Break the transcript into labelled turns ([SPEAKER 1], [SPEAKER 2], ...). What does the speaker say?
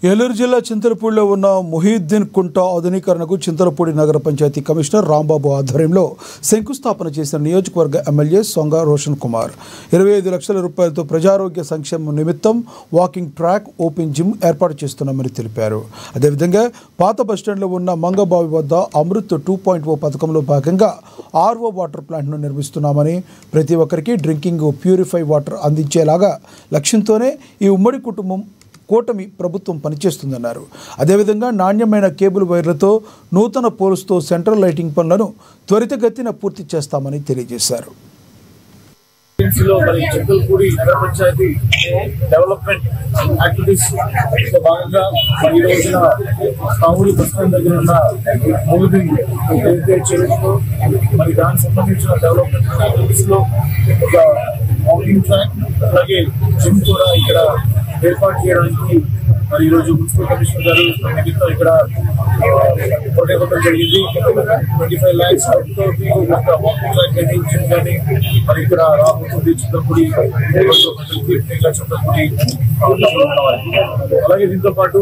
[SPEAKER 1] ఏలూరు జిల్లా చింతలపూడిలో ఉన్న మొహియుద్దీన్ కుంట ఆధునీకరణకు చింతలపూడి నగర పంచాయతీ కమిషనర్ రాంబాబు ఆధ్వర్యంలో శంకుస్థాపన చేసిన నియోజకవర్గ ఎమ్మెల్యే సొంగ రోషన్ కుమార్ 25 లక్షల రూపాయలతో ప్రజారోగ్య సంక్షేమం నిమిత్తం వాకింగ్ ట్రాక్, ఓపెన్ జిమ్ ఏర్పాటు చేస్తున్నామని తెలిపారు. అదేవిధంగా పాత బస్టాండ్లో ఉన్న మంగబావి వద్ద అమృత్ 2.0 పథకంలో భాగంగా ఆర్ఓ వాటర్ ప్లాంట్ను నిర్మిస్తున్నామని, ప్రతి ఒక్కరికి డ్రింకింగ్ ప్యూరిఫై వాటర్ అందించేలాగా లక్ష్యంతోనే ఈ ఉమ్మడి కూటమి ప్రభుత్వం పనిచేస్తుందన్నారు. అదేవిధంగా నాణ్యమైన కేబుల్ వైర్లతో, నూతన పోల్స్తో సెంట్రల్ లైటింగ్ పనులను త్వరితగతిన పూర్తి చేస్తామని తెలియజేశారు.
[SPEAKER 2] చింతలపూడి నగర పంచాయతీ డెవలప్మెంట్ యాక్టివిటీస్ భాగంగా ఈ రోజున కావూరి బస్టాండ్ దగ్గర ఉన్న మూవింగ్ చెరువులో దానికి సంబంధించిన డెవలప్మెంట్ యాక్టివిటీస్ లో ఒక వాకింగ్ ట్రాక్ అలాగే జిమ్ కూడా ఇక్కడ ఏర్పాటు చేయడానికి మరి ఈరోజు మున్సిపల్ కమిషనర్ గారు నిమిత్తం ఇక్కడ కొట్టడం జరిగింది. 25 lakhs వాకింగ్ ట్రాక్ కానీ జిమ్ కానీ మరి ఇక్కడ రాబోతుంది. చింతలపూడి చింతలపూడి అలాగే దీంతో పాటు